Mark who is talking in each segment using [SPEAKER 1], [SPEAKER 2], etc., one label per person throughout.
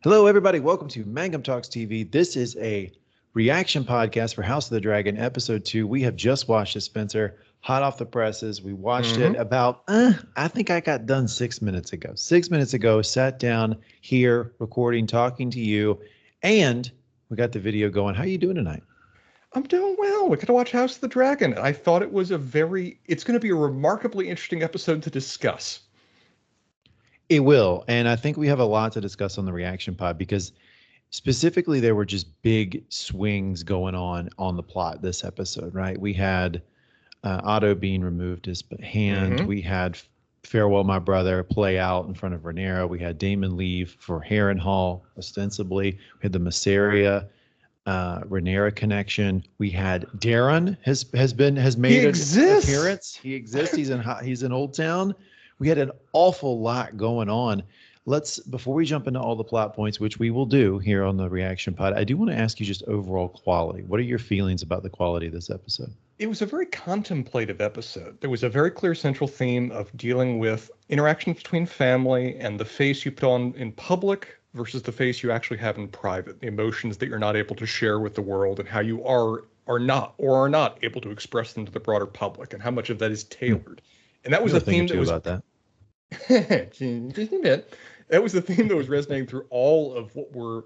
[SPEAKER 1] Hello, everybody. Welcome to Mangum Talks TV. This is a reaction podcast for House of the Dragon, episode 2. We have just watched it, Spencer, hot off the presses. We watched it about, I think I got done 6 minutes ago. 6 minutes ago, sat down here, recording, talking to you, and we got the video going. How are you doing tonight?
[SPEAKER 2] I'm doing well. We got to watch House of the Dragon. I thought it was it's going to be a remarkably interesting episode to discuss.
[SPEAKER 1] It will. And I think we have a lot to discuss on the reaction pod because specifically there were just big swings going on the plot this episode, right? We had Otto being removed his hand. We had Farewell My Brother play out in front of Rhaenyra. We had Daemon leave for Harrenhal, ostensibly. We had the Masseria Rhaenyra connection. We had Darren has made an appearance. He exists. He's in Old Town. We had an awful lot going on. Before we jump into all the plot points, which we will do here on the reaction pod, I do want to ask you just overall quality. What are your feelings about the quality of this episode?
[SPEAKER 2] It was a very contemplative episode. There was a very clear central theme of dealing with interactions between family and the face you put on in public versus the face you actually have in private, the emotions that you're not able to share with the world and how you are not able to express them to the broader public and how much of that is tailored. And that was a theme that was
[SPEAKER 1] about that.
[SPEAKER 2] Just a bit. That was the theme that was resonating through all of what were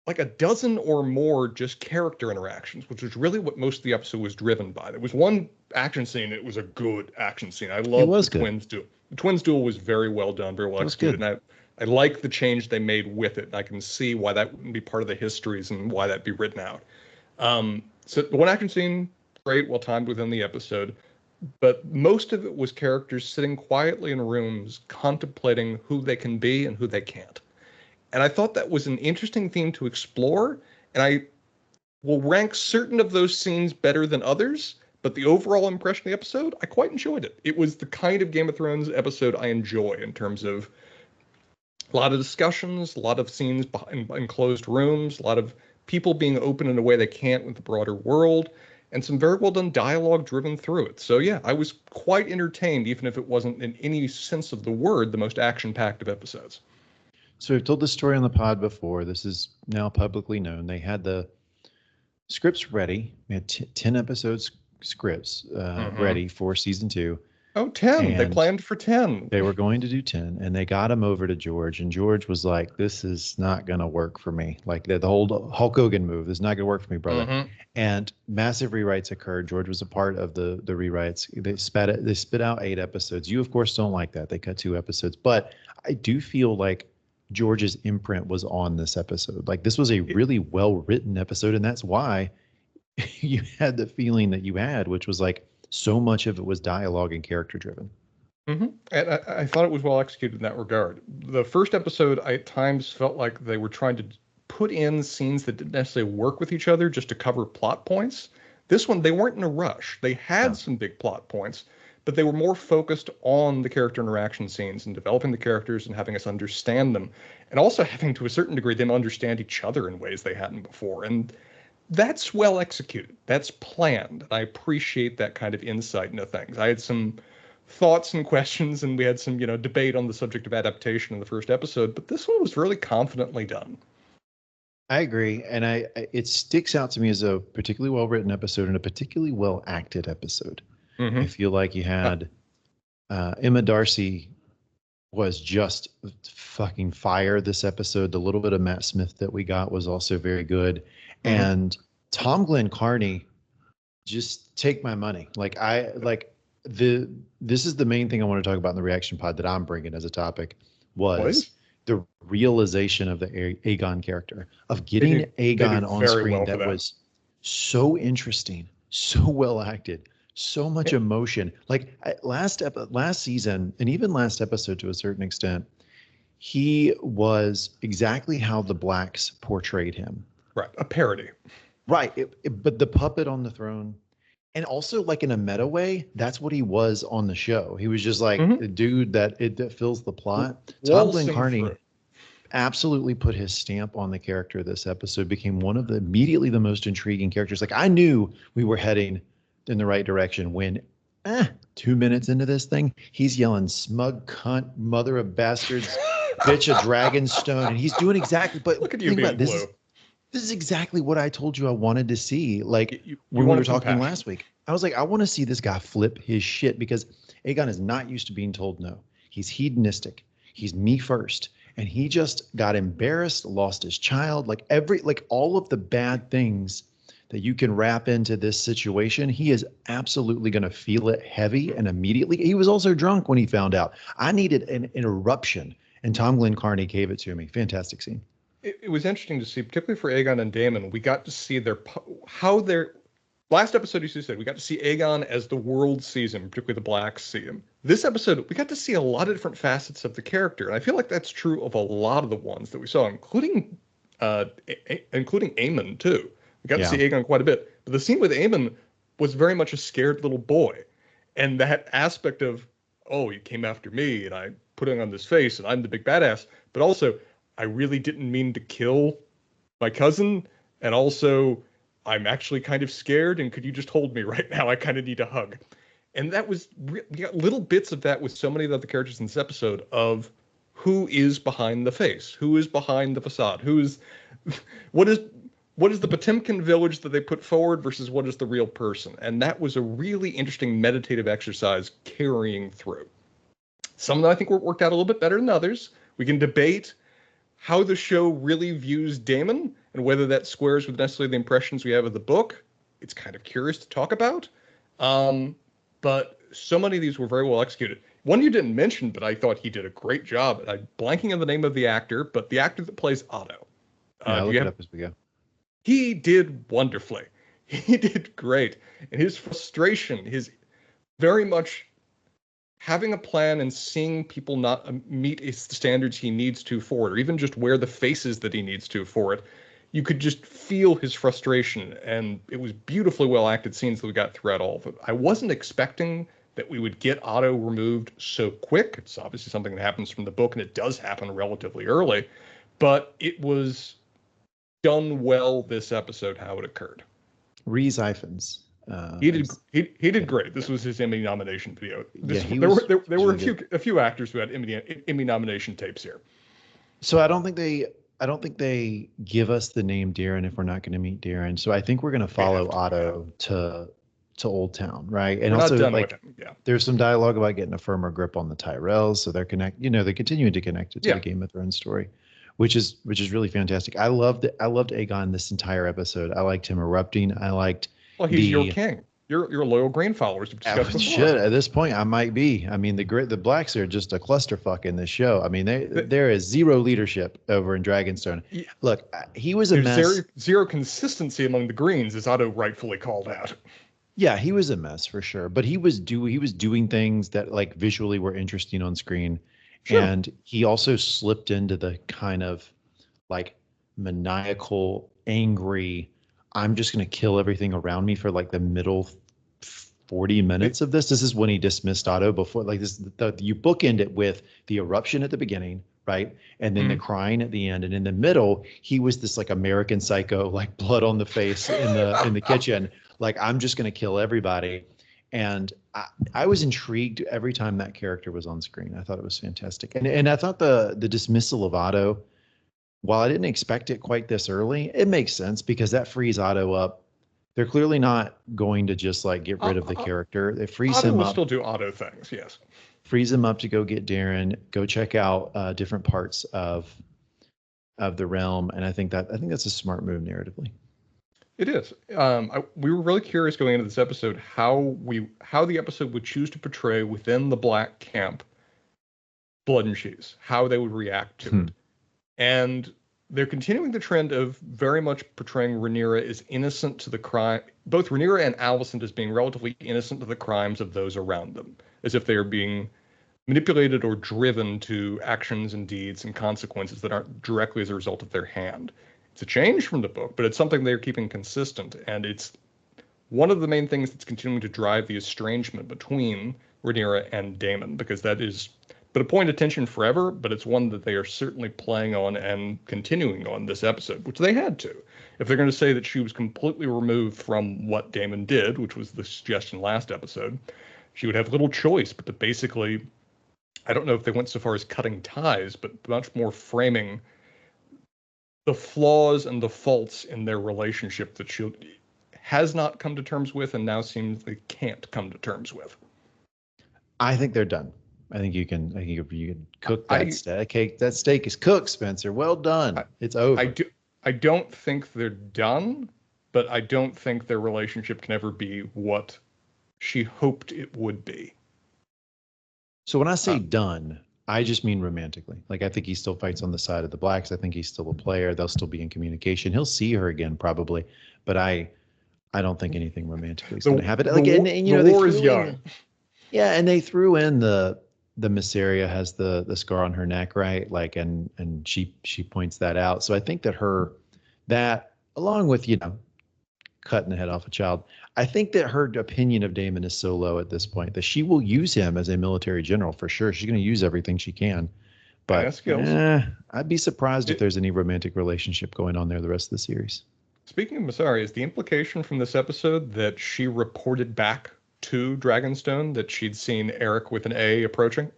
[SPEAKER 2] like a dozen or more just character interactions, which was really what most of the episode was driven by. There was one action scene. It was a good action scene. I love the twins duel. The twins duel was very well done, very well executed. And I like the change they made with it. And I can see why that wouldn't be part of the histories and why that'd be written out. So the one action scene, great, well timed within the episode. But most of it was characters sitting quietly in rooms contemplating who they can be and who they can't. And I thought that was an interesting theme to explore. And I will rank certain of those scenes better than others. But the overall impression of the episode, I quite enjoyed it. It was the kind of Game of Thrones episode I enjoy in terms of a lot of discussions, a lot of scenes in closed rooms, a lot of people being open in a way they can't with the broader world. And some very well done dialogue driven through it. So yeah, I was quite entertained, even if it wasn't in any sense of the word the most action-packed of episodes.
[SPEAKER 1] So we've told this story on the pod before. This is now publicly known. They had the scripts ready. We had 10 episodes scripts ready for season 2.
[SPEAKER 2] Oh, 10. They planned for 10.
[SPEAKER 1] They were going to do 10, and they got him over to George, and George was like, this is not going to work for me. Like the whole Hulk Hogan move is not going to work for me, brother. And massive rewrites occurred. George was a part of the rewrites. They spit out 8 episodes. You, of course, don't like that. They cut 2 episodes. But I do feel like George's imprint was on this episode. Like this was a really well-written episode, and that's why you had the feeling that you had, which was like, so much of it was dialogue and character driven.
[SPEAKER 2] And I thought it was well executed in that regard. The first episode, I at times felt like they were trying to put in scenes that didn't necessarily work with each other just to cover plot points. This one, they weren't in a rush. They had some big plot points, but they were more focused on the character interaction scenes and developing the characters and having us understand them. And also having, to a certain degree, them understand each other in ways they hadn't before. And that's well executed. That's planned. I appreciate that kind of insight into things. I had some thoughts and questions, and we had some, debate on the subject of adaptation in the first episode, but this one was really confidently done.
[SPEAKER 1] I agree, and it sticks out to me as a particularly well-written episode and a particularly well-acted episode. I feel like you had Emma Darcy was just fucking fire this episode. The little bit of Matt Smith that we got was also very good. And Tom Glenn Carney, just take my money. This is the main thing I want to talk about in the reaction pod that I'm bringing as a topic was the realization of the Aegon character, of getting Aegon on screen that was so interesting, so well acted, so much emotion. Like last season and even last episode to a certain extent, he was exactly how the Blacks portrayed him.
[SPEAKER 2] Right, a parody.
[SPEAKER 1] Right, but the puppet on the throne, and also like in a meta way, that's what he was on the show. He was just like a dude that fills the plot. Tom Glenn Carney absolutely put his stamp on the character. This episode became one of immediately the most intriguing characters. Like I knew we were heading in the right direction when 2 minutes into this thing, he's yelling smug cunt, mother of bastards, bitch a dragon stone, and he's doing exactly. But
[SPEAKER 2] Look at you
[SPEAKER 1] think about
[SPEAKER 2] being
[SPEAKER 1] it,
[SPEAKER 2] blue.
[SPEAKER 1] this is exactly what I told you I wanted to see. Like
[SPEAKER 2] You
[SPEAKER 1] when we
[SPEAKER 2] want
[SPEAKER 1] were
[SPEAKER 2] a
[SPEAKER 1] talking
[SPEAKER 2] compassion.
[SPEAKER 1] last week, I was like, I want to see this guy flip his shit because Aegon is not used to being told no. He's hedonistic. He's me first. And he just got embarrassed, lost his child, like all of the bad things that you can wrap into this situation. He is absolutely going to feel it heavy and immediately. He was also drunk when he found out. I needed an interruption, and Tom Glenn Carney gave it to me. Fantastic scene.
[SPEAKER 2] It was interesting to see, particularly for Aegon and Daemon, we got to see how their last episode, as you said, we got to see Aegon as the world sees him, particularly the Blacks see him. This episode, we got to see a lot of different facets of the character, and I feel like that's true of a lot of the ones that we saw, including Aemon too. We got to see
[SPEAKER 1] Yeah.
[SPEAKER 2] Aegon quite a bit, but the scene with Aemon was very much a scared little boy, and that aspect of, oh, he came after me, and I putting on this face, and I'm the big badass, but also I really didn't mean to kill my cousin, and also I'm actually kind of scared, and could you just hold me right now? I kind of need a hug. And that was you got little bits of that with so many of the other characters in this episode of who is behind the face, who is behind the facade, who is what is what is the Potemkin village that they put forward versus what is the real person. And that was a really interesting meditative exercise carrying through. Some of them I think worked out a little bit better than others. We can debate how the show really views Damon and whether that squares with necessarily the impressions we have of the book. It's kind of curious to talk about. But so many of these were very well executed. One you didn't mention, but I thought he did a great job. I'm blanking on the name of the actor, but the actor that plays Otto.
[SPEAKER 1] Yeah,
[SPEAKER 2] Do
[SPEAKER 1] look
[SPEAKER 2] you
[SPEAKER 1] it
[SPEAKER 2] have?
[SPEAKER 1] up as we go.
[SPEAKER 2] He did wonderfully. He did great. And his frustration, his very much having a plan and seeing people not meet the standards he needs to for it, or even just wear the faces that he needs to for it, you could just feel his frustration. And it was beautifully well acted scenes that we got throughout all of it. I wasn't expecting that we would get Otto removed so quick. It's obviously something that happens from the book, and it does happen relatively early, but it was done well this episode how it occurred.
[SPEAKER 1] Rhys Ifans.
[SPEAKER 2] He did he did
[SPEAKER 1] Yeah.
[SPEAKER 2] great. This was his Emmy nomination video.
[SPEAKER 1] Yeah, he
[SPEAKER 2] There
[SPEAKER 1] was.
[SPEAKER 2] were there
[SPEAKER 1] He's
[SPEAKER 2] were
[SPEAKER 1] really good.
[SPEAKER 2] a few actors who had Emmy nomination tapes here.
[SPEAKER 1] So I don't think they give us the name Darren if we're not going to meet Darren. So I think we're going to
[SPEAKER 2] We
[SPEAKER 1] follow
[SPEAKER 2] have to. Yeah.
[SPEAKER 1] Otto to Old Town, right? And
[SPEAKER 2] We're not
[SPEAKER 1] also
[SPEAKER 2] done with
[SPEAKER 1] like
[SPEAKER 2] him. Yeah.
[SPEAKER 1] there's some dialogue about getting a firmer grip on the Tyrells, so they're continuing to connect it to
[SPEAKER 2] Yeah.
[SPEAKER 1] the Game of Thrones story, which is really fantastic. I loved Aegon this entire episode. I liked him erupting. I liked
[SPEAKER 2] Well, he's your
[SPEAKER 1] the
[SPEAKER 2] king. You're loyal Green followers we've discussed before.
[SPEAKER 1] shit. At this point, I might be. I mean, the blacks are just a clusterfuck in this show. I mean, there is zero leadership over in Dragonstone.
[SPEAKER 2] Yeah.
[SPEAKER 1] Look, he was a
[SPEAKER 2] There's
[SPEAKER 1] mess.
[SPEAKER 2] zero consistency among the Greens, as Otto rightfully called out.
[SPEAKER 1] Yeah, he was a mess for sure. But he was doing things that like visually were interesting on screen,
[SPEAKER 2] Sure.
[SPEAKER 1] and he also slipped into the kind of like maniacal, angry. I'm just gonna kill everything around me for like the middle 40 minutes of this. This is when he dismissed Otto before like this. You bookend it with the eruption at the beginning, right? And then the crying at the end. And in the middle, he was this like American Psycho, like blood on the face in the kitchen. Like, I'm just gonna kill everybody. And I was intrigued every time that character was on screen. I thought it was fantastic. And I thought the dismissal of Otto, while I didn't expect it quite this early, it makes sense because that frees Otto up. They're clearly not going to just like get rid of the character. It frees
[SPEAKER 2] Otto
[SPEAKER 1] him
[SPEAKER 2] will
[SPEAKER 1] up,
[SPEAKER 2] still do Otto things. Yes.
[SPEAKER 1] frees him up to go get Darren, go check out different parts of the realm, and I think that's a smart move narratively.
[SPEAKER 2] It is. We were really curious going into this episode how the episode would choose to portray within the Black camp Blood and Cheese, how they would react to it, and they're continuing the trend of very much portraying Rhaenyra as innocent to the crime, both Rhaenyra and Alicent as being relatively innocent to the crimes of those around them, as if they are being manipulated or driven to actions and deeds and consequences that aren't directly as a result of their hand. It's a change from the book, but it's something they're keeping consistent, and it's one of the main things that's continuing to drive the estrangement between Rhaenyra and Daemon, because that is been a point of tension forever, but it's one that they are certainly playing on and continuing on this episode, which they had to. If they're going to say that she was completely removed from what Daemon did, which was the suggestion last episode, she would have little choice but to basically I don't know if they went so far as cutting ties, but much more framing the flaws and the faults in their relationship that she has not come to terms with and now seems they can't come to terms with.
[SPEAKER 1] I think they're done. I think you can. I think you can cook that
[SPEAKER 2] I
[SPEAKER 1] steak. That steak is cooked, Spencer. Well done.
[SPEAKER 2] I,
[SPEAKER 1] It's over.
[SPEAKER 2] I don't think they're done, but I don't think their relationship can ever be what she hoped it would be.
[SPEAKER 1] So when I say
[SPEAKER 2] Uh,
[SPEAKER 1] done, I just mean romantically. Like I think he still fights on the side of the blacks. I think he's still a player. They'll still be in communication. He'll see her again probably, but I don't think anything romantically is going to happen. Like and you
[SPEAKER 2] the
[SPEAKER 1] know they
[SPEAKER 2] war is
[SPEAKER 1] threw
[SPEAKER 2] young.
[SPEAKER 1] in yeah, and they threw in the Missaria has the scar on her neck, right? Like and she points that out. So I think that her that along with cutting the head off a child. I think that her opinion of Damon is so low at this point that she will use him as a military general for sure. She's going to use everything she can. But
[SPEAKER 2] Skills.
[SPEAKER 1] I'd be surprised if there's any romantic relationship going on there the rest of the series.
[SPEAKER 2] Speaking of Masari, is the implication from this episode that she reported back to Dragonstone that she'd seen Eric with an A approaching?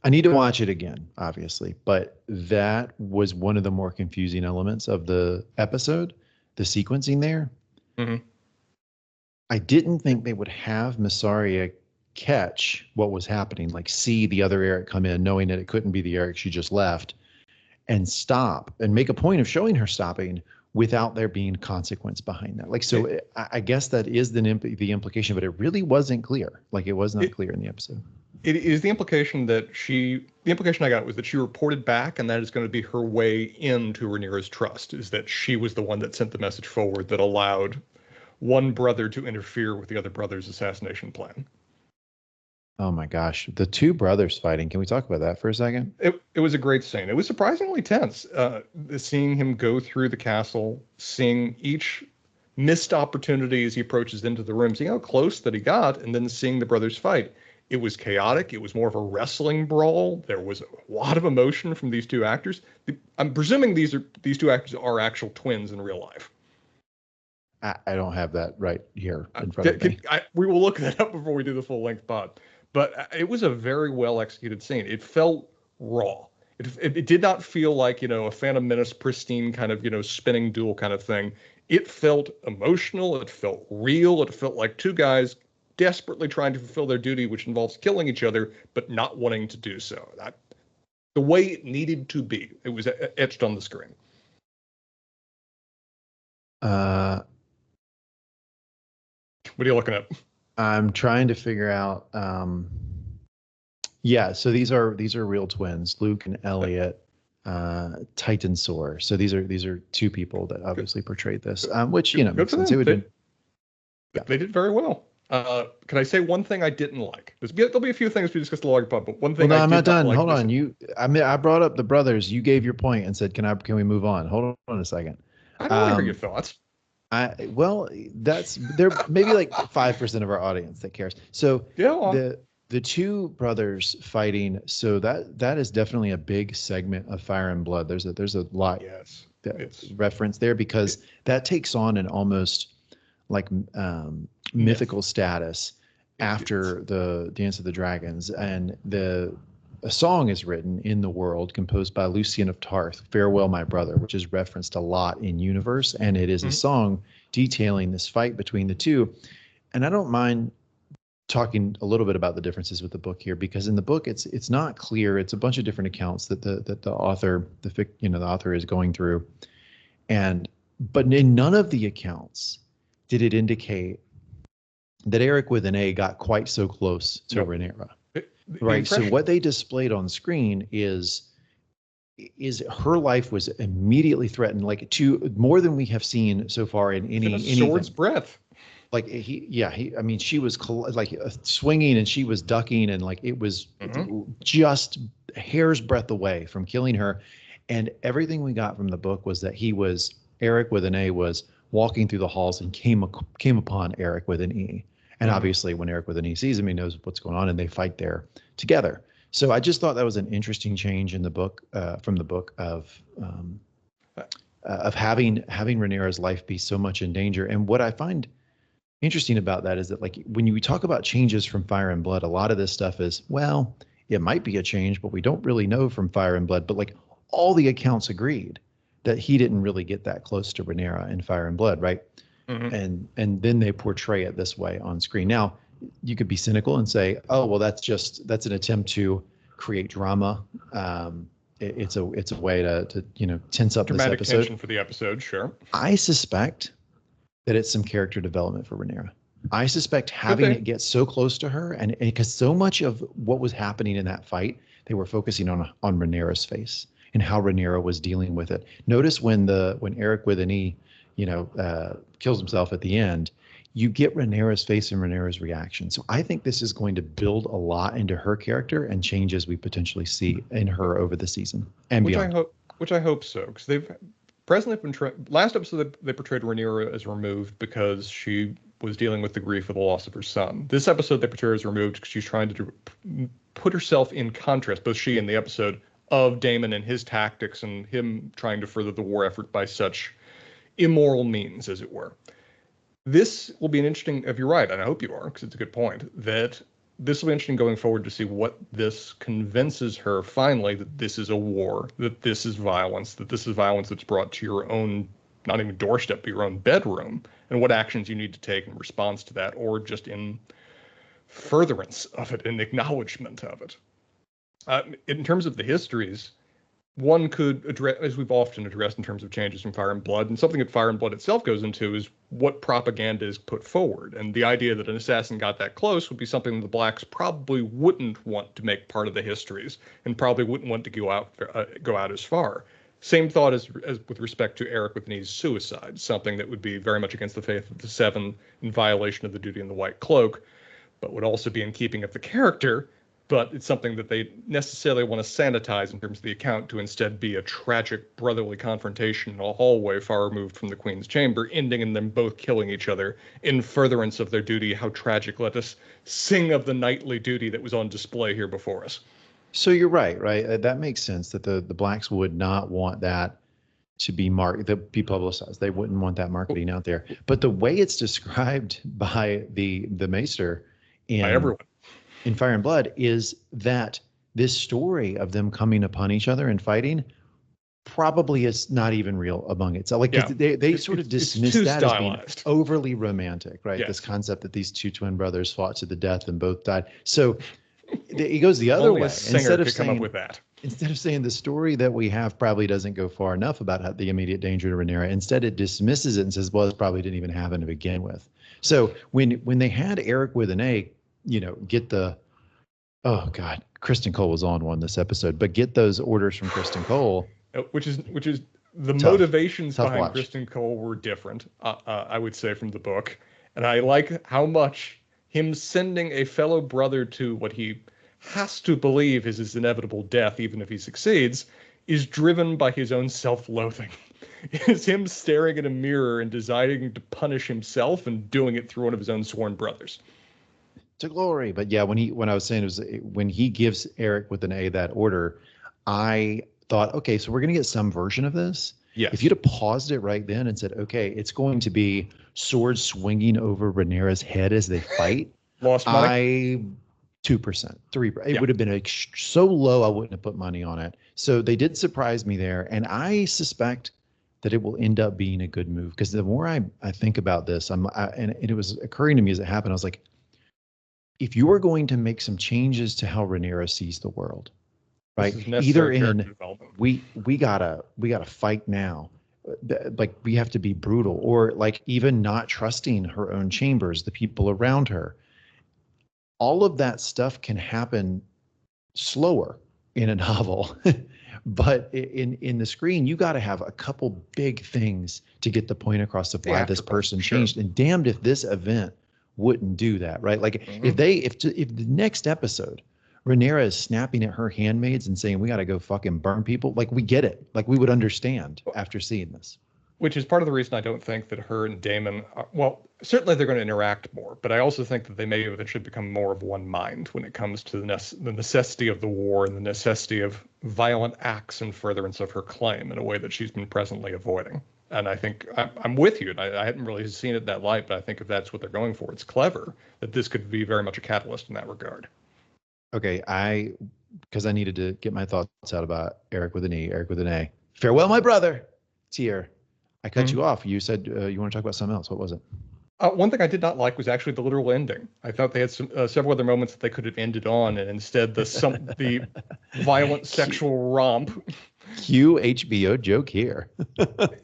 [SPEAKER 1] I need to watch it again, obviously, but that was one of the more confusing elements of the episode, the sequencing there.
[SPEAKER 2] Mm-hmm.
[SPEAKER 1] I didn't think they would have Massaria catch what was happening, like see the other Eric come in, knowing that it couldn't be the Eric she just left, and stop and make a point of showing her stopping without there being consequence behind that. Like, so I guess that is the implication, but it really wasn't clear. Like, it was not clear in the episode.
[SPEAKER 2] It is the implication that the implication I got was that she reported back, and that is going to be her way into Rhaenyra's trust, is that she was the one that sent the message forward that allowed one brother to interfere with the other brother's assassination plan.
[SPEAKER 1] Oh my gosh, the two brothers fighting. Can we talk about that for a second?
[SPEAKER 2] It was a great scene. It was surprisingly tense. Seeing him go through the castle, seeing each missed opportunity as he approaches into the room, seeing how close that he got, and then seeing the brothers fight. It was chaotic. It was more of a wrestling brawl. There was a lot of emotion from these two actors. I'm presuming these two actors are actual twins in real life.
[SPEAKER 1] I don't have that right here in front of me.
[SPEAKER 2] We will look that up before we do the full length pod. But it was a very well executed scene. It felt raw. It did not feel like, a Phantom Menace pristine kind of, spinning duel kind of thing. It felt emotional. It felt real. It felt like two guys desperately trying to fulfill their duty, which involves killing each other, but not wanting to do so. The way it needed to be. It was etched on the screen. What are you looking at?
[SPEAKER 1] I'm trying to figure out. Yeah, so these are real twins, Luke and Elliot, Titan Soar. So these are two people that obviously portrayed this, which makes sense.
[SPEAKER 2] They did very well. Can I say one thing I didn't like? There'll be a few things we discussed in the log pod, but one thing
[SPEAKER 1] I'm not done.
[SPEAKER 2] Like
[SPEAKER 1] Hold on. I brought up the brothers. You gave your point and said, "Can we move on?" Hold on a second.
[SPEAKER 2] I don't want to hear your thoughts.
[SPEAKER 1] That's there maybe like 5% of our audience that cares. So the two brothers fighting, so that is definitely a big segment of Fire and Blood. There's a lot that's referenced there because that takes on an almost like mythical status after the Dance of the Dragons, and a song is written in the world composed by Lucian of Tarth, Farewell My Brother, which is referenced a lot in universe, and it is a song detailing this fight between the two. And I don't mind talking a little bit about the differences with the book here, because in the book it's not clear. It's a bunch of different accounts that the author the author is going through, but in none of the accounts did it indicate that Eric with an A got quite so close to Rhaenyra. Right. So what they displayed on screen is her life was immediately threatened, like to more than we have seen so far in any
[SPEAKER 2] sword's breadth.
[SPEAKER 1] Like I mean, she was like swinging and she was ducking, and like it was just a hair's breadth away from killing her. And everything we got from the book was that Eric with an A was walking through the halls and came upon Eric with an E. And obviously when Eric with an E sees him, he knows what's going on, and they fight there together. So I just thought that was an interesting change in the book, from the book of having Rhaenyra's life be so much in danger. And what I find interesting about that is that, like, when you talk about changes from Fire and Blood, a lot of this stuff is, well, it might be a change, but we don't really know from Fire and Blood. But like all the accounts agreed that he didn't really get that close to Rhaenyra in Fire and Blood, right?
[SPEAKER 2] Mm-hmm.
[SPEAKER 1] And then they portray it this way on screen. Now, you could be cynical and say, oh, well, that's an attempt to create drama. It's a way to tense up this
[SPEAKER 2] Dramatic
[SPEAKER 1] episode.
[SPEAKER 2] tension for the episode, sure.
[SPEAKER 1] I suspect that it's some character development for Rhaenyra. I suspect having it get so close to her, and because so much of what was happening in that fight, they were focusing on Rhaenyra's face and how Rhaenyra was dealing with it. Notice when Eric with an E, kills himself at the end, you get Rhaenyra's face and Rhaenyra's reaction. So I think this is going to build a lot into her character and changes we potentially see in her over the season and beyond.
[SPEAKER 2] Which I hope so, because they've presently been last episode they portrayed Rhaenyra as removed because she was dealing with the grief of the loss of her son. This episode they portray her as removed because she's trying to put herself in contrast, both she and the episode, of Daemon and his tactics and him trying to further the war effort by such immoral means, as it were. This will be an interesting, if you're right, and I hope you are, because it's a good point, that this will be interesting going forward to see what this convinces her finally that this is a war, that this is violence that's brought to your own, not even doorstep, but your own bedroom, and what actions you need to take in response to that, or just in furtherance of it, in acknowledgement of it. In terms of the histories, one could address, as we've often addressed in terms of changes from Fire and Blood, and something that Fire and Blood itself goes into is what propaganda is put forward. And the idea that an assassin got that close would be something the Blacks probably wouldn't want to make part of the histories, and probably wouldn't want to go out as far. Same thought as with respect to Eric with Nee's suicide, something that would be very much against the faith of the Seven, in violation of the duty in the White Cloak, but would also be in keeping of the character. But it's something that they necessarily want to sanitize in terms of the account to instead be a tragic brotherly confrontation in a hallway far removed from the Queen's chamber, ending in them both killing each other in furtherance of their duty. How tragic. Let us sing of the knightly duty that was on display here before us.
[SPEAKER 1] So you're right? That makes sense that the Blacks would not want that to be publicized. They wouldn't want that marketing out there. But the way it's described by the Maester
[SPEAKER 2] By everyone.
[SPEAKER 1] in Fire and Blood is that this story of them coming upon each other and fighting probably is not even real among itself. Like they sort of dismiss that
[SPEAKER 2] stylized.
[SPEAKER 1] As being overly romantic, right?
[SPEAKER 2] Yes.
[SPEAKER 1] This concept that these two twin brothers fought to the death and both died. So it goes the other
[SPEAKER 2] Only
[SPEAKER 1] way.
[SPEAKER 2] A singer could come up with that.
[SPEAKER 1] Instead of saying the story that we have probably doesn't go far enough about the immediate danger to Rhaenyra, instead it dismisses it and says, well, it probably didn't even happen to begin with. So when they had Eric with an A, get the, oh God, Kristen Cole was on one this episode, but get those orders from Kristen Cole.
[SPEAKER 2] Which is the
[SPEAKER 1] Tough.
[SPEAKER 2] motivations
[SPEAKER 1] Tough
[SPEAKER 2] behind
[SPEAKER 1] watch.
[SPEAKER 2] Kristen Cole were different, I would say, from the book. And I like how much him sending a fellow brother to what he has to believe is his inevitable death, even if he succeeds, is driven by his own self-loathing. It's him staring at a mirror and deciding to punish himself and doing it through one of his own sworn brothers.
[SPEAKER 1] To glory. But yeah, when I was saying it was when he gives Eric with an A that order, I thought, okay, so we're going to get some version of this.
[SPEAKER 2] Yes.
[SPEAKER 1] If you'd have paused it right then and said, okay, it's going to be swords swinging over Rhaenyra's head as they fight.
[SPEAKER 2] Lost money?
[SPEAKER 1] 2%, 3%. It would have been so low, I wouldn't have put money on it. So they did surprise me there. And I suspect that it will end up being a good move, because the more I think about this, and it was occurring to me as it happened, I was like, if you are going to make some changes to how Rhaenyra sees the world, right? Either in we gotta fight now, like we have to be brutal, or like even not trusting her own chambers, the people around her. All of that stuff can happen slower in a novel, but in the screen, you got to have a couple big things to get the point across of why this person changed. And damned if this event wouldn't do that, right? Like if the next episode, Rhaenyra is snapping at her handmaids and saying, we got to go fucking burn people, like we get it. Like we would understand after seeing this.
[SPEAKER 2] Which is part of the reason I don't think that her and Daemon certainly they're going to interact more, but I also think that they may eventually become more of one mind when it comes to the necessity of the war and the necessity of violent acts in furtherance of her claim in a way that she's been presently avoiding. And I think I'm with you. I hadn't really seen it in that light, but I think if that's what they're going for, it's clever that this could be very much a catalyst in that regard.
[SPEAKER 1] Okay, because I needed to get my thoughts out about Eric with an E, Eric with an A. Farewell, my brother. It's here. I cut you off. You said you want to talk about something else. What was it?
[SPEAKER 2] One thing I did not like was actually the literal ending. I thought they had several other moments that they could have ended on, and instead the violent
[SPEAKER 1] Q,
[SPEAKER 2] sexual romp.
[SPEAKER 1] Q HBO joke here.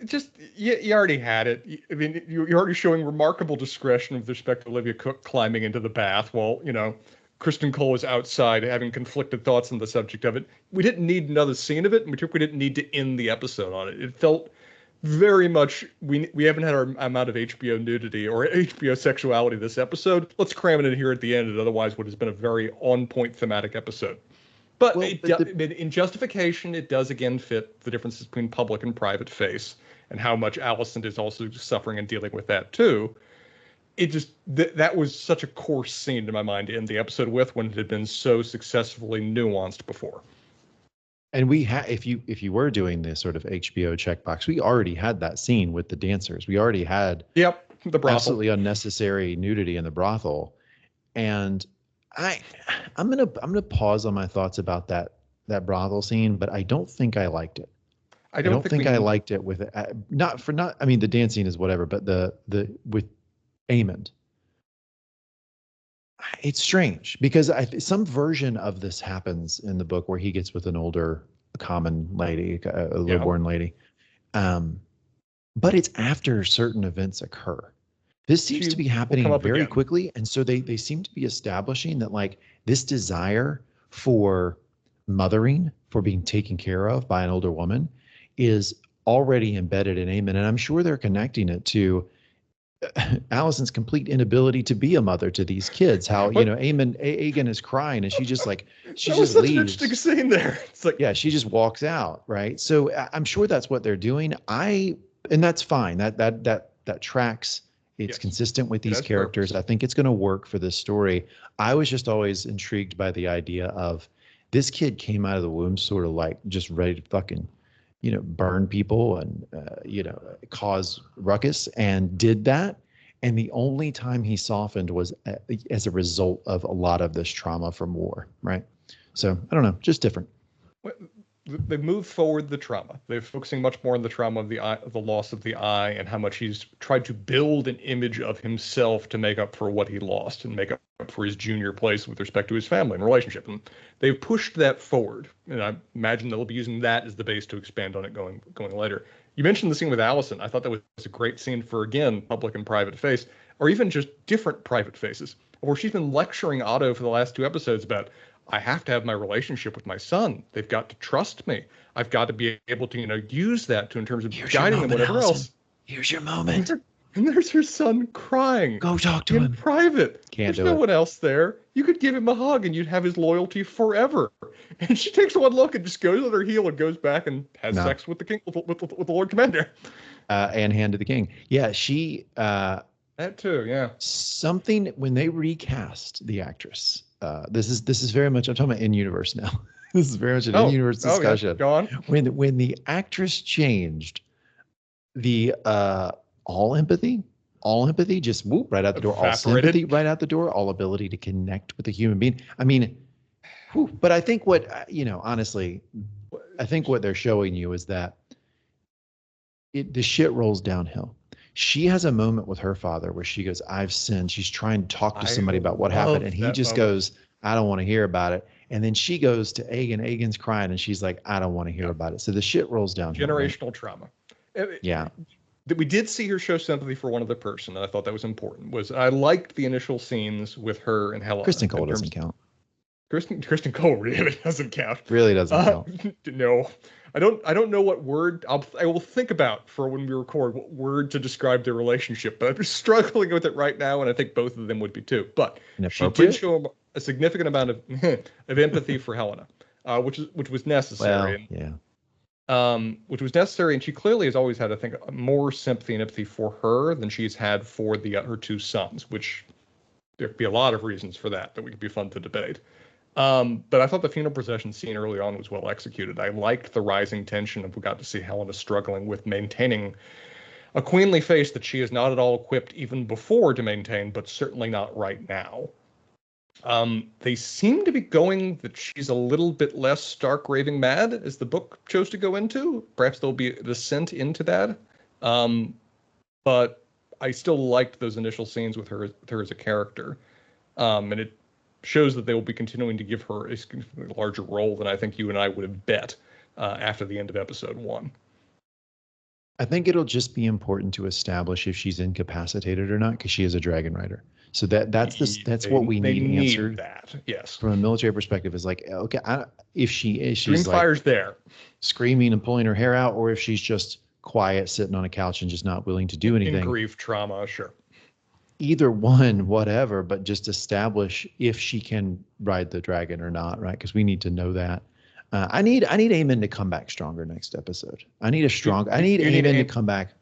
[SPEAKER 2] Just you already had it. I mean, you're already showing remarkable discretion with respect to Olivia Cook climbing into the bath while Kristen Cole is outside having conflicted thoughts on the subject of it. We didn't need another scene of it, and we didn't need to end the episode on it. It felt very much we haven't had our amount of HBO nudity or HBO sexuality this episode. Let's cram it in here at the end, and otherwise what has been a very on-point thematic episode. But,
[SPEAKER 1] Well,
[SPEAKER 2] in justification, it does again fit the differences between public and private face and how much Allison is also suffering and dealing with that too. It just that was such a coarse scene in my mind to end the episode with when it had been so successfully nuanced before.
[SPEAKER 1] And we had, if you were doing this sort of HBO checkbox, we already had that scene with the dancers. We already had
[SPEAKER 2] the brothel.
[SPEAKER 1] Absolutely unnecessary nudity in the brothel, and I'm gonna pause on my thoughts about that brothel scene, but I don't think I liked it. I don't think I liked it with it. I mean, the dance scene is whatever, but the with Amond. It's strange because some version of this happens in the book where he gets with an older common lady, a lowborn lady. But it's after certain events occur. This seems to be happening very quickly. And so they seem to be establishing that like this desire for mothering, for being taken care of by an older woman is already embedded in Amon. And I'm sure they're connecting it to Allison's complete inability to be a mother to these kids. How Aegon is crying, and she just leaves.
[SPEAKER 2] Such an interesting scene there. It's like
[SPEAKER 1] she just walks out, right? So I'm sure that's what they're doing. And that's fine. That tracks. It's consistent with these characters. I think it's going to work for this story. I was just always intrigued by the idea of this kid came out of the womb sort of like just ready to fucking burn people and, cause ruckus, and did that. And the only time he softened was as a result of a lot of this trauma from war. Right. So I don't know, just different.
[SPEAKER 2] They move forward the trauma. They're focusing much more on the trauma of the eye, the loss of the eye, and how much he's tried to build an image of himself to make up for what he lost and make up for his junior place with respect to his family and relationship. And they've pushed that forward, and I imagine they'll be using that as the base to expand on it going later. You mentioned the scene with Allison. I thought that was a great scene for, again, public and private face, or even just different private faces, where she's been lecturing Otto for the last 2 episodes about, I have to have my relationship with my son. They've got to trust me. I've got to be able to, use that in terms of guiding them, whatever else.
[SPEAKER 1] Here's your moment.
[SPEAKER 2] And there's her son crying.
[SPEAKER 1] Go talk to him.
[SPEAKER 2] In private.
[SPEAKER 1] There's
[SPEAKER 2] no one else there. You could give him a hug and you'd have his loyalty forever. And she takes one look and just goes on her heel and goes back and has sex with the king, with the Lord Commander.
[SPEAKER 1] And hand to the king. Yeah, she...
[SPEAKER 2] that too, yeah.
[SPEAKER 1] Something, when they recast the actress... this is very much, I'm talking about in-universe now. This is very much an in-universe discussion.
[SPEAKER 2] Yeah. Go on.
[SPEAKER 1] When the actress changed, the all empathy just right out the door. All sympathy right out the door. All ability to connect with a human being. I mean, but I think honestly, I think what they're showing you is that the shit rolls downhill. She has a moment with her father where she goes, I've sinned. She's trying to talk to somebody about what happened. And he just goes, I don't want to hear about it. And then she goes to Aegon. Aegon's crying. And she's like, I don't want to hear about it. So the shit rolls down.
[SPEAKER 2] Generational trauma.
[SPEAKER 1] Yeah.
[SPEAKER 2] We did see her show sympathy for one other person. And I thought that was important. I liked the initial scenes with her and Helena.
[SPEAKER 1] Kristen Cole doesn't count.
[SPEAKER 2] Kristen Cole really doesn't count.
[SPEAKER 1] Really doesn't count.
[SPEAKER 2] No. I don't know what word I will think about for when we record, what word to describe their relationship, but I'm struggling with it right now, and I think both of them would be too. But she did show a significant amount of empathy for Helena, which was necessary. Which was necessary, and she clearly has always had, I think, more sympathy and empathy for her than she's had for her 2 sons, which there could be a lot of reasons for that would be fun to debate. But I thought the funeral procession scene early on was well executed. I liked the rising tension of we got to see Helena struggling with maintaining a queenly face that she is not at all equipped even before to maintain, but certainly not right now. They seem to be going that she's a little bit less stark raving mad as the book chose to go into. Perhaps there'll be a descent into that. Um, but I still liked those initial scenes with her as a character. And it shows that they will be continuing to give her a significantly larger role than I think you and I would have bet after the end of episode 1.
[SPEAKER 1] I think it'll just be important to establish if she's incapacitated or not, because she is a dragon rider. So that's what we
[SPEAKER 2] They
[SPEAKER 1] need answered
[SPEAKER 2] that, yes.
[SPEAKER 1] from a military perspective. Is like, okay, if she's
[SPEAKER 2] Dreamfire's
[SPEAKER 1] like
[SPEAKER 2] there,
[SPEAKER 1] screaming and pulling her hair out, or if she's just quiet, sitting on a couch and just not willing to do anything.
[SPEAKER 2] In grief, trauma, sure.
[SPEAKER 1] Either one, whatever, but just establish if she can ride the dragon or not, right? Because we need to know that. I need Aemon to come back stronger next episode. I need Aemon to come back.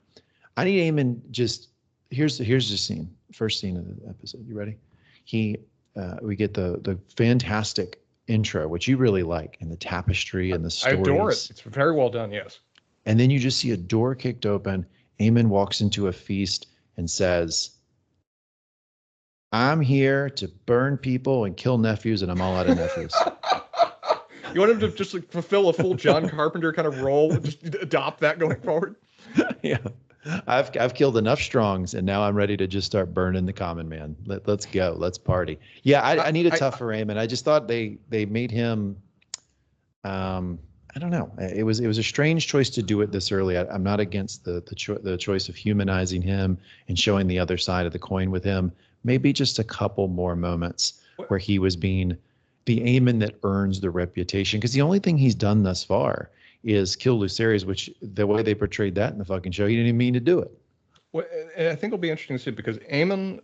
[SPEAKER 1] I need Aemon just here's the scene. First scene of the episode. You ready? We get the fantastic intro, which you really like, and the tapestry and the stories.
[SPEAKER 2] I adore it. It's very well done, yes.
[SPEAKER 1] And then you just see a door kicked open. Aemon walks into a feast and says, I'm here to burn people and kill nephews, and I'm all out of nephews.
[SPEAKER 2] You want him to just like fulfill a full John Carpenter kind of role, just adopt that going forward?
[SPEAKER 1] Yeah. I've killed enough strongs, and now I'm ready to just start burning the common man. Let's go. Let's party. Yeah, I need a tougher Aemon. I just thought they made him. I don't know. It was a strange choice to do it this early. I'm not against the choice of humanizing him and showing the other side of the coin with him. Maybe just a couple more moments where he was being the Aemon that earns the reputation, because the only thing he's done thus far is kill Lucerys, which the way they portrayed that in the fucking show, he didn't even mean to do it.
[SPEAKER 2] Well, and I think it'll be interesting to see, because Aemon,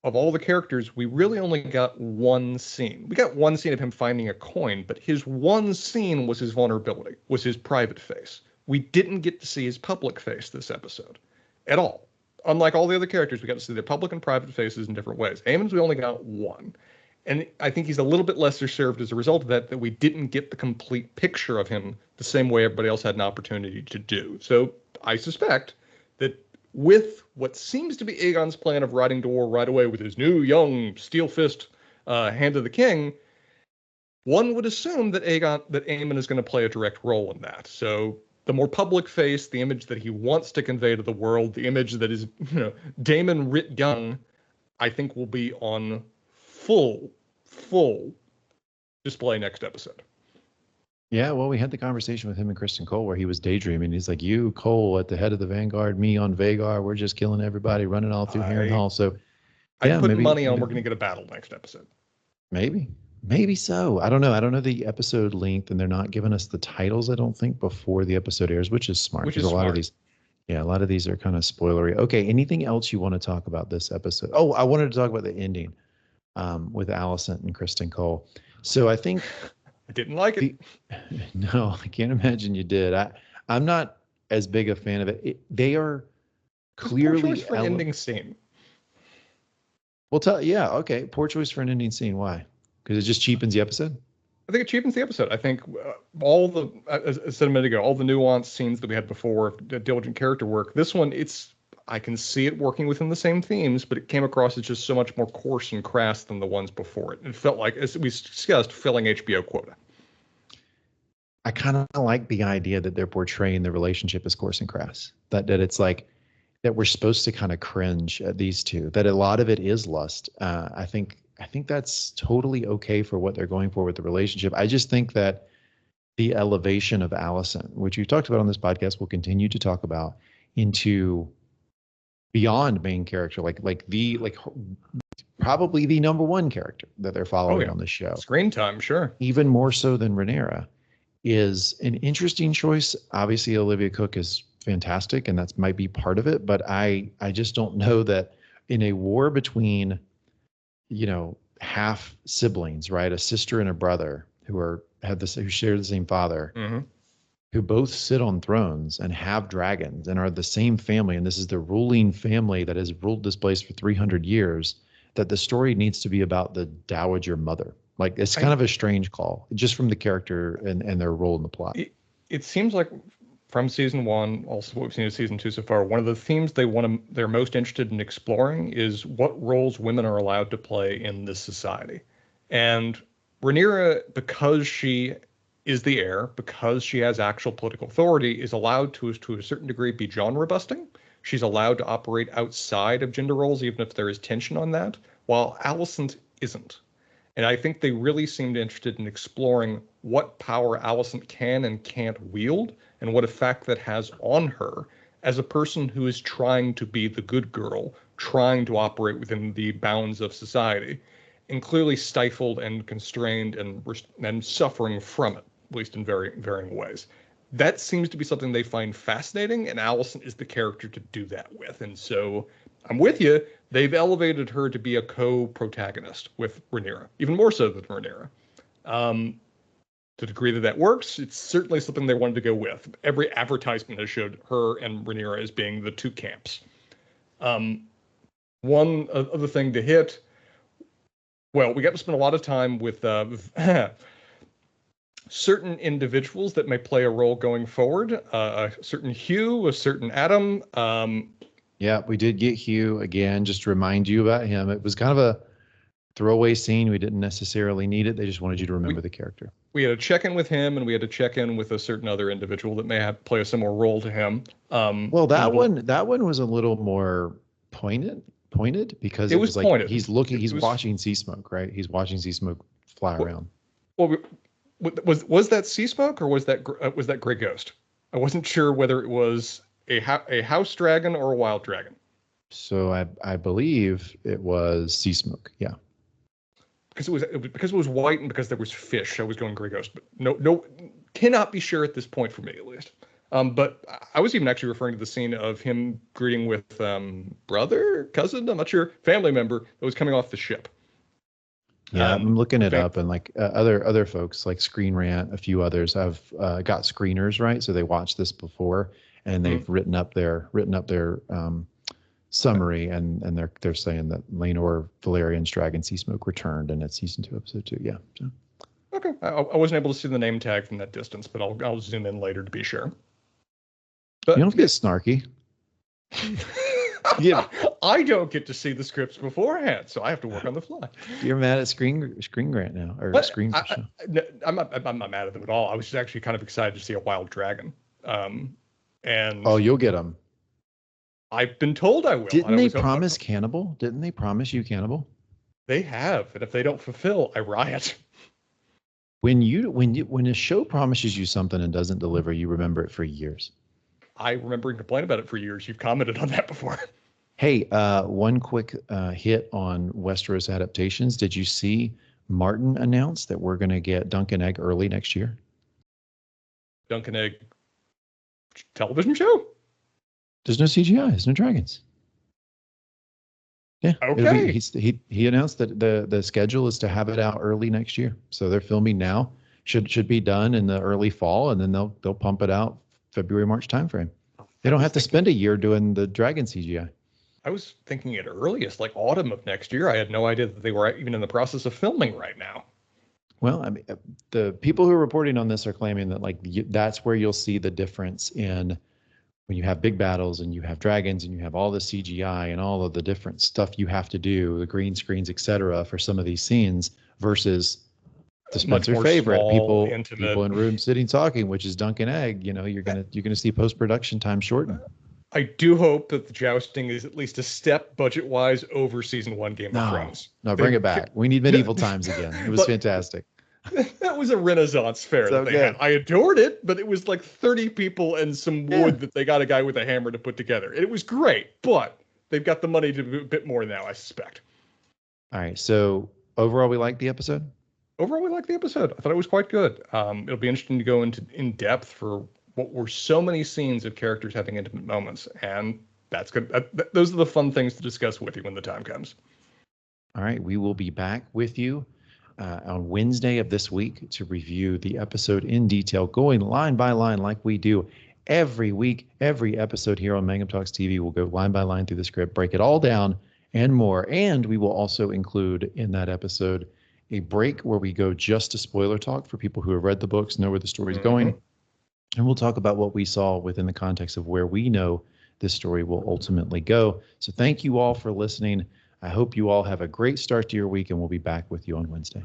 [SPEAKER 2] of all the characters, we really only got one scene. We got one scene of him finding a coin, but his one scene was his vulnerability, was his private face. We didn't get to see his public face this episode at all. Unlike all the other characters, we got to see their public and private faces in different ways. Aemon's, we only got one. And I think he's a little bit lesser served as a result of that we didn't get the complete picture of him the same way everybody else had an opportunity to do. So I suspect that with what seems to be Aegon's plan of riding to war right away with his new young steel fist hand of the king, one would assume that Aemon is going to play a direct role in that. So the more public face, the image that he wants to convey to the world, the image that is, Daemon writ young, I think will be on full display next episode.
[SPEAKER 1] Yeah, well, we had the conversation with him and Kristen Cole where he was daydreaming. He's like, you, Cole, at the head of the Vanguard, me on Vagar, we're just killing everybody, running all through Harrenhal. So
[SPEAKER 2] yeah, I put money on we're going to get a battle next episode.
[SPEAKER 1] Maybe so. I don't know the episode length, and they're not giving us the titles, I don't think, before the episode airs, which is smart. A lot of these are kind of spoilery. Okay, anything else you want to talk about this episode? Oh, I wanted to talk about the ending with Alicent and Kristen Cole. So I think
[SPEAKER 2] I didn't like it.
[SPEAKER 1] No, I can't imagine you did. I'm not as big a fan of it. They are clearly
[SPEAKER 2] poor choice for an ending scene.
[SPEAKER 1] Well, okay. Poor choice for an ending scene. Why? Because it just cheapens the episode?
[SPEAKER 2] I think it cheapens the episode. I think as I said a minute ago, all the nuanced scenes that we had before, diligent character work, this one, I can see it working within the same themes, but it came across as just so much more coarse and crass than the ones before it. It felt like, as we discussed, filling HBO quota.
[SPEAKER 1] I kind of like the idea that they're portraying the relationship as coarse and crass. That it's like that we're supposed to kind of cringe at these two. That a lot of it is lust. I think that's totally okay for what they're going for with the relationship. I just think that the elevation of Alicent, which we've talked about on this podcast, we'll continue to talk about, into beyond main character, probably the number one character that they're following on the show.
[SPEAKER 2] Screen time, sure.
[SPEAKER 1] Even more so than Rhaenyra, is an interesting choice. Obviously, Olivia Cook is fantastic, and that might be part of it. But I just don't know that in a war between, half siblings, right, a sister and a brother who share the same father,
[SPEAKER 2] mm-hmm.
[SPEAKER 1] who both sit on thrones and have dragons and are the same family, and this is the ruling family that has ruled this place for 300 years, that the story needs to be about the dowager mother. Like, it's kind of a strange call, just from the character and their role in the plot.
[SPEAKER 2] It seems like from season 1, also what we've seen in season 2 so far, one of the themes they're most interested in exploring is what roles women are allowed to play in this society. And Rhaenyra, because she is the heir, because she has actual political authority, is allowed to a certain degree be genre busting. She's allowed to operate outside of gender roles, even if there is tension on that, while Alicent isn't. And I think they really seemed interested in exploring what power Alicent can and can't wield and what effect that has on her as a person who is trying to be the good girl, trying to operate within the bounds of society, and clearly stifled and constrained and suffering from it, at least in varying ways. That seems to be something they find fascinating, and Alicent is the character to do that with. And so I'm with you. They've elevated her to be a co-protagonist with Rhaenyra, even more so than Rhaenyra. To the degree that works, it's certainly something they wanted to go with. Every advertisement has showed her and Rhaenyra as being the two camps. One other thing to hit, well, we got to spend a lot of time with certain individuals that may play a role going forward. A certain Hugh, a certain Adam.
[SPEAKER 1] Yeah, we did get Hugh again, just to remind you about him. It was kind of a throwaway scene. We didn't necessarily need it. They just wanted you to remember the character.
[SPEAKER 2] We had to check in with him, and we had to check in with a certain other individual that may have play a similar role to him.
[SPEAKER 1] Well, that one was a little more pointed because
[SPEAKER 2] it was
[SPEAKER 1] like
[SPEAKER 2] pointed.
[SPEAKER 1] He's watching sea smoke, right? He's watching sea smoke fly around.
[SPEAKER 2] Well, was that sea smoke or was that gray ghost? I wasn't sure whether it was a house dragon or a wild dragon.
[SPEAKER 1] So I believe it was sea smoke. Yeah.
[SPEAKER 2] Because it was white and because there was fish, I was going gray ghost, but no, cannot be sure at this point for me at least. But I was even actually referring to the scene of him greeting with brother, cousin, I'm not sure, family member that was coming off the ship.
[SPEAKER 1] Yeah, I'm looking it up, and like other folks like Screen Rant, a few others have got screeners, right? So they watched this before, and they've written up their summary, and they're saying that Laenor Valerian's dragon Sea Smoke returned, and it's season 2, episode 2. Yeah. So.
[SPEAKER 2] Okay, I wasn't able to see the name tag from that distance, but I'll zoom in later to be sure.
[SPEAKER 1] But you don't get snarky.
[SPEAKER 2] Yeah, I don't get to see the scripts beforehand, so I have to work on the fly.
[SPEAKER 1] You're mad at Screen Grant now, or Screen?
[SPEAKER 2] I'm not mad at them at all. I was just actually kind of excited to see a wild dragon. And
[SPEAKER 1] you'll get them.
[SPEAKER 2] I've been told I will.
[SPEAKER 1] Didn't they promise cannibal? Didn't they promise you cannibal?
[SPEAKER 2] They have, and if they don't fulfill, I riot.
[SPEAKER 1] When a show promises you something and doesn't deliver, you remember it for years.
[SPEAKER 2] I remember and complain about it for years. You've commented on that before.
[SPEAKER 1] Hey, one quick hit on Westeros adaptations. Did you see Martin announce that we're going to get Dunk and Egg early next year? Dunk and Egg
[SPEAKER 2] television show?
[SPEAKER 1] There's no CGI. There's no dragons. Yeah.
[SPEAKER 2] Okay.
[SPEAKER 1] He announced that the schedule is to have it out early next year. So they're filming now. Should be done in the early fall, and then they'll pump it out February, March timeframe. They don't have to spend a year doing the dragon CGI.
[SPEAKER 2] I was thinking at earliest, like autumn of next year. I had no idea that they were even in the process of filming right now.
[SPEAKER 1] Well, I mean, the people who are reporting on this are claiming that that's where you'll see the difference in when you have big battles and you have dragons and you have all the CGI and all of the different stuff you have to do, the green screens, etc., for some of these scenes versus the Spencer favorite, people in rooms sitting talking, which is Dunk and Egg. You're gonna see post-production time shorten.
[SPEAKER 2] I do hope that the jousting is at least a step budget-wise over season 1 Game of Thrones.
[SPEAKER 1] No, bring it back. We need medieval times again. It was fantastic.
[SPEAKER 2] That was a Renaissance fair that they had. I adored it, but it was like 30 people and some wood that they got a guy with a hammer to put together. It was great, but they've got the money to do a bit more now, I suspect.
[SPEAKER 1] All right. So overall, we liked the episode?
[SPEAKER 2] Overall, we liked the episode. I thought it was quite good. It'll be interesting to go in depth for what were so many scenes of characters having intimate moments, and that's good. Those are the fun things to discuss with you when the time comes.
[SPEAKER 1] All right, we will be back with you on Wednesday of this week to review the episode in detail, going line by line like we do every week. Every episode here on Mangum Talks TV will go line by line through the script, break it all down and more. And we will also include in that episode a break where we go just to spoiler talk for people who have read the books, know where the story's going. And we'll talk about what we saw within the context of where we know this story will ultimately go. So thank you all for listening. I hope you all have a great start to your week, and we'll be back with you on Wednesday.